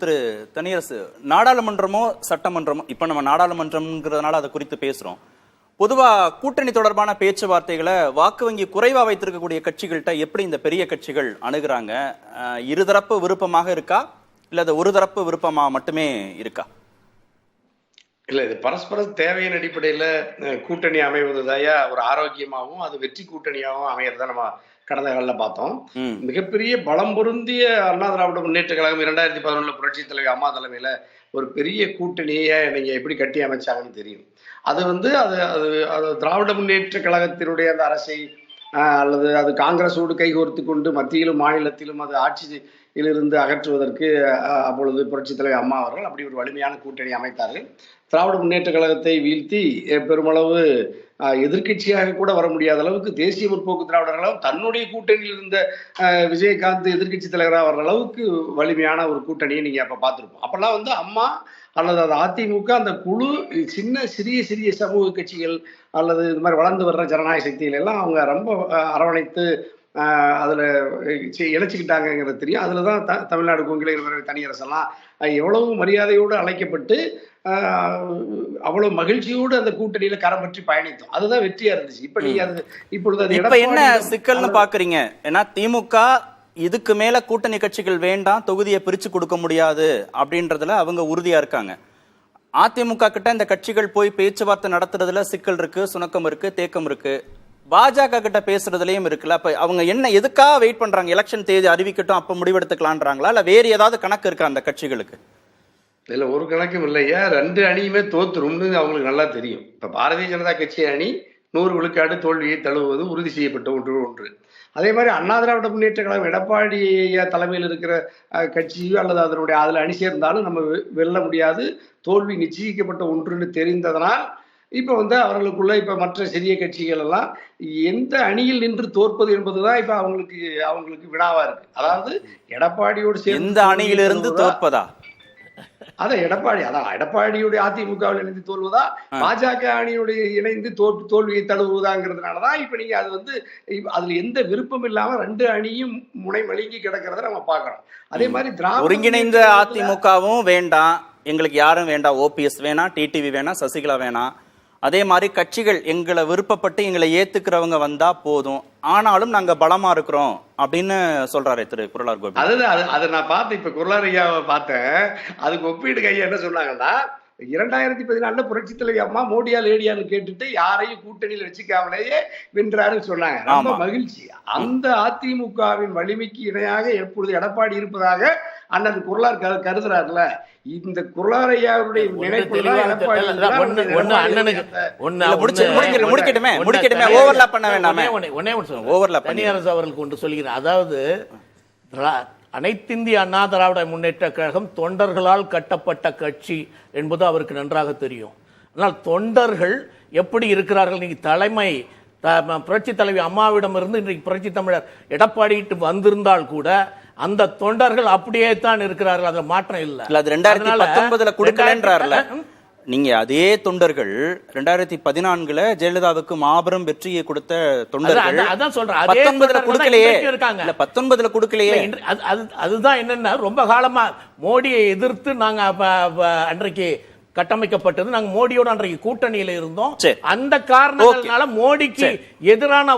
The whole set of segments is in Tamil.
திரு தனியரசு, நாடாளுமன்றமோ சட்டமன்றமோ, இப்ப நம்ம நாடாளுமன்றம்ங்கிறதுனால அதை குறித்து பேசுறோம். பொதுவா கூட்டணி தொடர்பான பேச்சுவார்த்தைகளை வாக்கு வங்கி குறைவா வைத்திருக்கக்கூடிய கட்சிகள்கிட்ட எப்படி இந்த பெரிய கட்சிகள் அணுகுறாங்க? இருதரப்பு விருப்பமாக இருக்கா இல்ல அது ஒரு தரப்பு விருப்பமா மட்டுமே இருக்கா? இல்ல, இது பரஸ்பர தேவையின் அடிப்படையில கூட்டணி அமைவதுதாயா ஒரு ஆரோக்கியமாகவும் அது வெற்றி கூட்டணியாகவும் அமையறத நம்ம கடந்த காலில் பார்த்தோம். மிகப்பெரிய பலம் பொருந்திய அண்ணா திராவிட முன்னேற்ற கழகம் 2011 புரட்சி தலைவர் அம்மா தலைமையில ஒரு பெரிய கூட்டணியை நீங்க எப்படி கட்டி அமைச்சாங்கன்னு தெரியும். அது அது அது அது திராவிட முன்னேற்ற கழகத்தினுடைய அந்த அரசை அல்லது அது காங்கிரஸோடு கைகோர்த்து கொண்டு மத்தியிலும் மாநிலத்திலும் அது ஆட்சியிலிருந்து அகற்றுவதற்கு அப்பொழுது புரட்சி தலைவர் அம்மா அவர்கள் அப்படி ஒரு வலிமையான கூட்டணி அமைத்தார்கள். திராவிட முன்னேற்ற கழகத்தை வீழ்த்தி பெருமளவு எதிர்கட்சியாக கூட வர முடியாத அளவுக்கு தேசிய முற்போக்கு திராவிடர் கழகம் தன்னுடைய கூட்டணியில் இருந்த விஜயகாந்த் எதிர்கட்சி தலைவராக வர்ற அளவுக்கு வலிமையான ஒரு கூட்டணியை நீங்க அப்ப பார்த்துருப்போம். அப்பெல்லாம் அம்மா அல்லது அது அதிமுக அந்த குழு சிறிய சிறிய சமூக கட்சிகள் அல்லது இது மாதிரி வளர்ந்து வர்ற ஜனநாயக சக்திகள் எல்லாம் அவங்க ரொம்ப அரவணைத்து அதுல இணைச்சிக்கிட்டாங்கிறது தெரியும். அதுலதான் தமிழ்நாடு கொங்கிலை தனியரசெல்லாம் எவ்வளவு மரியாதையோடு அழைக்கப்பட்டு அவ்வளவு மகிழ்ச்சியோடு அந்த கூட்டணியில கரம் பற்றி பயணித்தோம். அதுதான் வெற்றியா இருந்துச்சு. இப்ப நீங்க அது இப்பொழுது என்ன சிக்கல்னு பாக்குறீங்க? ஏன்னா திமுக இதுக்கு மேல கூட்டணி கட்சிகள் வேண்டாம், தொகுதியை பிரிச்சு கொடுக்க முடியாது அப்படின்றதுல அவங்க உறுதியா இருக்காங்க. அதிமுக கிட்ட இந்த கட்சிகள் போய் பேச்சுவார்த்தை நடத்துறதுல சிக்கல் இருக்கு, சுணக்கம் இருக்கு, தேக்கம் இருக்கு. பாஜக கிட்ட பேசுறதுலயும் இருக்குல்ல. அப்ப அவங்க என்ன எதுக்காக வெயிட் பண்றாங்க? எலெக்ஷன் தேதி அறிவிக்கட்டும் அப்ப முடிவெடுத்துக்கலான்றாங்களா இல்ல வேற ஏதாவது கணக்கு இருக்கா அந்த கட்சிகளுக்கு? இல்ல, ஒரு கணக்கும் இல்லையா. 2 அணியுமே தோத்துரும்னு அவங்களுக்கு நல்லா தெரியும். இப்ப பாரதிய ஜனதா கட்சி அணி 100 விழுக்காடு தோல்வியை தழுவுவது உறுதி செய்யப்பட்ட ஒன்று. அதே மாதிரி அண்ணா திராவிட முன்னேற்ற கழகம் எடப்பாடி தலைமையில் இருக்கிற கட்சியோ அல்லது அதனுடைய அதுல அணி சேர்ந்தாலும் நம்ம வெல்ல முடியாது, தோல்வி நிச்சயிக்கப்பட்ட ஒன்றுன்னு தெரிந்ததனால் இப்ப அவர்களுக்குள்ள இப்ப மற்ற சிறிய கட்சிகள் எல்லாம் எந்த அணியில் நின்று தோற்பது என்பதுதான் இப்ப அவங்களுக்கு வினாவா இருக்கு. அதாவது எடப்பாடியோடு சேர்ந்து எந்த அணியிலிருந்து தோற்பதா? அதான் எடப்பாடியுடைய அதிமுகவில் இணைந்து தோல்வதா, பாஜக அணியுடைய இணைந்து தோல்வியை தழுவுவதாங்கிறதுனாலதான் இப்ப நீங்க அதுல எந்த விருப்பம் இல்லாம 2 அணியும் முனை மழுங்கி கிடக்கிறத நம்ம பாக்குறோம். அதே மாதிரி ஒருங்கிணைந்த அதிமுகவும் வேண்டாம், எங்களுக்கு யாரும் வேண்டாம், ஓபிஎஸ் வேணாம், டிடிவி வேணாம், சசிகலா வேணாம். அதே மாதிரி கட்சிகள் எங்களை விருப்பப்பட்டு எங்களை ஏத்துக்கிறவங்க வந்தா போதும், ஆனாலும் நாங்க பலமா இருக்கிறோம் அப்படின்னு சொல்றாரு திரு குரலார் கோபி. அதை நான் பார்த்தேன். இப்ப குரலார் ஐயாவை பார்த்தேன். அதுக்கு ஒப்பீடு கையா என்ன சொன்னாங்கன்னா, 2014 புரட்சி தலைவி அம்மா மோடியா லேடியான்னு கேட்டுட்டு யாரையும் கூட்டணியில் வச்சுக்காமலேயே வென்றாருன்னு சொன்னாங்க. ரொம்ப மகிழ்ச்சி. அந்த அதிமுகவின் வலிமைக்கு இணையாக எப்பொழுது எடப்பாடி இருப்பதாக அண்ணன் குரலார் கருதுறாருல. இந்த குரலார் ஐயாவுடைய நினைப்பு அவர்களுக்கு ஒன்று சொல்கிறேன். அதாவது அனைத்திந்திய அண்ணா திராவிட முன்னேற்ற கழகம் தொண்டர்களால் கட்டப்பட்ட கட்சி என்பது அவருக்கு நன்றாக தெரியும். ஆனால் தொண்டர்கள் எப்படி இருக்கிறார்கள்? நீங்க தலைமை புரட்சி தலைவி அம்மாவிடம் இருந்து இன்றைக்கு புரட்சி தமிழர் எடப்பாடிட்டு வந்திருந்தால் கூட அந்த தொண்டர்கள் அப்படியே தான் இருக்கிறார்கள். அதுல மாற்றம் இல்லை. அது 2019 கொடுக்கலன்றார்ல. நீங்க அதே தொண்டர்கள் 2014 ஜெயலலிதாவுக்கு மாபெரும் வெற்றியை கொடுத்த தொண்டர்கள் அதான் சொல்றேன். 19 கொடுக்கலையே இருக்காங்க. 19 கொடுக்கலையே. அதுதான் என்னன்னா, ரொம்ப காலமா மோடியை எதிர்த்து நாங்க அன்றைக்கு கட்டமைக்கப்பட்டது. நாங்க மோடியோட அன்றைக்கு கூட்டணியில இருந்தோம். அந்த காரணத்தினால மோடிக்கு எதிரான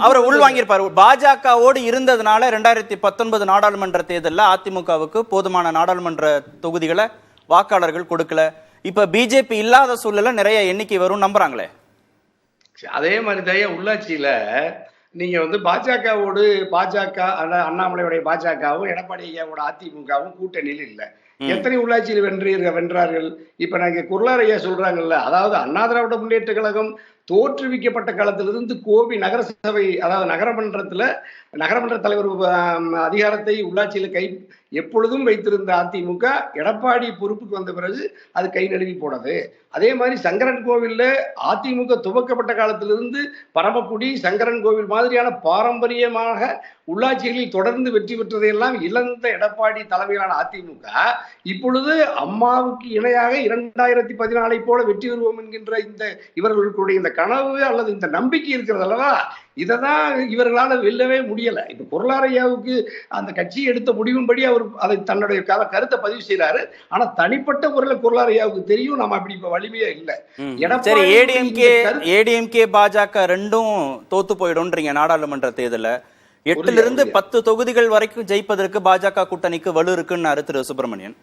அவரை உள்வாங்கியிருப்பாரு. பாஜகவோடு இருந்ததுனால 2019 நாடாளுமன்ற தேர்தலில் அதிமுகவுக்கு போதுமான நாடாளுமன்ற தொகுதிகளை வாக்காளர்கள் கொடுக்கல. இப்ப பிஜேபி இல்லாத சூழ்நிலை நிறைய எண்ணிக்கை வரும் நம்புறாங்களே. அதே மாதிரி தான் உள்ளாட்சியில நீங்க பாஜகவோடு அண்ணாமலையுடைய பாஜகவும் எடப்பாடி ஐயாவோட அதிமுகவும் கூட்டணியில் இல்லை. எத்தனை உள்ளாட்சியில் வென்றார்கள்? இப்ப நாங்க குரலார் ஐயா சொல்றாங்கல்ல, அதாவது அண்ணா திராவிட முன்னேற்ற கழகம் தோற்றுவிக்கப்பட்ட காலத்திலிருந்து கோபி நகரசபை, அதாவது நகரமன்ற தலைவர் அதிகாரத்தை உள்ளாட்சியில எப்பொழுதும் வைத்திருந்த அதிமுக எடப்பாடி பொறுப்புக்கு வந்த பிறகு அது கை நழுவி போனது. அதே மாதிரி சங்கரன் கோவில்ல அதிமுக துவக்கப்பட்ட காலத்திலிருந்து பரமக்குடி, சங்கரன் கோவில் மாதிரியான பாரம்பரியமாக உள்ளாட்சிகளில் தொடர்ந்து வெற்றி பெற்றதையெல்லாம் இழந்த எடப்பாடி தலைமையிலான அதிமுக இப்பொழுது அம்மாவுக்கு இணையாக 2014 போல வெற்றி பெறுவோம் என்கின்ற இவர்களுடைய இந்த கனவு அல்லது இந்த நம்பிக்கை இருக்கிறது அல்லவா, இதைதான் இவர்களால வெல்லவே முடியல. இப்ப பொருளாதாரியாவுக்கு அந்த கட்சி எடுத்த முடிவின்படி அவர் அதை தன்னுடைய கருத்தை பதிவு செய்யறாரு. ஆனா தனிப்பட்ட முறையில் பொருளாதாரியாவுக்கு தெரியும் நம்ம அப்படி இப்ப வலிமையா இல்ல. சரி, ஏடிஎம்கே பாஜக ரெண்டும் தோத்து போயிடும்ன்றீங்க நாடாளுமன்ற தேர்தல. 8 இருந்து 10 தொகுதிகள் வரைக்கும் ஜெயிப்பதற்கு பாஜக கூட்டணிக்கு வலு இருக்குன்னு திரு சுப்பிரமணியன்.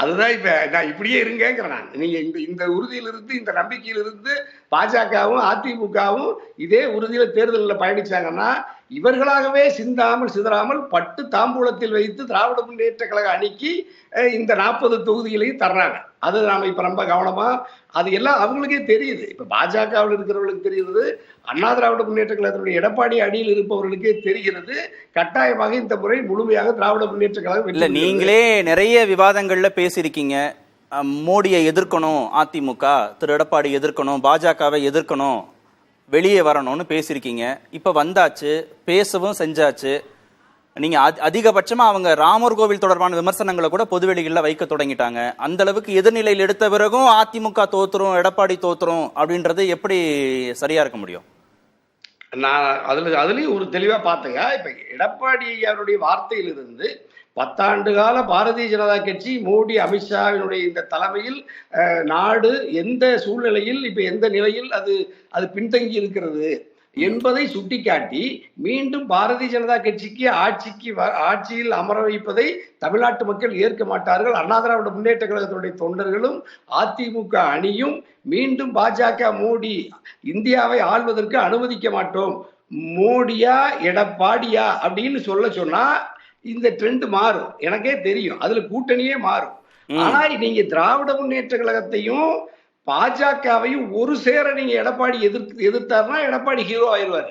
அதுதான் இப்ப நான் இப்படியே இருங்கிறேன். நான் நீங்க இந்த உறுதியிலிருந்து இந்த நம்பிக்கையிலிருந்து பாஜகவும் அதிமுகவும் இதே உறுதியில தேர்தலில் பயணிச்சாங்கன்னா இவர்களாகவே சிந்தாமல் சிதறாமல் பட்டு தாம்பூலத்தில் வைத்து திராவிட முன்னேற்ற கழக அணிக்கு இந்த 40 தொகுதிகளையும் தர்றாங்க. அது நாம இப்ப ரொம்ப கவனமா, அது எல்லாம் அவங்களுக்கே தெரியுது. இப்ப பாஜகவில் இருக்கிறவர்களுக்கு தெரியுது, அண்ணா திராவிட முன்னேற்ற கழகத்தினுடைய எடப்பாடி அணியில் இருப்பவர்களுக்கே தெரிகிறது. கட்டாயமாக இந்த முறை முழுமையாக திராவிட முன்னேற்ற கழகம் இல்ல. நீங்களே நிறைய விவாதங்கள்ல பேசியிருக்கீங்க, மோடியை எதிர்க்கணும், அதிமுக திரு எடப்பாடி எதிர்க்கணும், பாஜகவை எதிர்க்கணும், வெளியே வரணும்னு பேசியிருக்கீங்க. இப்ப வந்தாச்சு, பேசவும் செஞ்சாச்சு. நீங்க அதிகபட்சமா அவங்க ராமர் கோவில் தொடர்பான விமர்சனங்களை கூட பொதுவெளிகளில் வைக்க தொடங்கிட்டாங்க. அந்த அளவுக்கு எதிர்நிலையில் எடுத்த பிறகும் அதிமுக தோத்துரும், எடப்பாடி தோத்துரும் அப்படின்றது எப்படி சரியா இருக்க முடியும்? நான் அதுலயும் ஒரு தெளிவா பார்த்தேங்க. இப்ப எடப்பாடி அவருடைய வார்த்தையிலிருந்து 10 ஆண்டு கால பாரதிய ஜனதா கட்சி மோடி அமித்ஷாவினுடைய இந்த தலைமையில் நாடு எந்த சூழ்நிலையில் இப்ப எந்த நிலையில் அது பின்தங்கி இருக்கிறது என்பதை சுட்டிக்காட்டி மீண்டும் பாரதிய ஜனதா கட்சிக்கு ஆட்சியில் அமர வைப்பதை தமிழ்நாட்டு மக்கள் ஏற்க மாட்டார்கள். அண்ணா திராவிட முன்னேற்ற கழகத்தினுடைய தொண்டர்களும் அதிமுக அணியும் மீண்டும் பாஜக மோடி இந்தியாவை ஆள்வதற்கு அனுமதிக்க மாட்டோம், மோடியா எடப்பாடியா அப்படின்னு சொன்னா இந்த ட்ரெண்ட் மாறும். எனக்கே தெரியும், அதுல கூட்டணியே மாறும். ஆனா நீங்க திராவிட முன்னேற்ற கழகத்தையும் பாஜகவையும் ஒரு சேர நீங்க எடப்பாடி எதிர்த்தாருன்னா எடப்பாடி ஹீரோ ஆயிடுவாரு.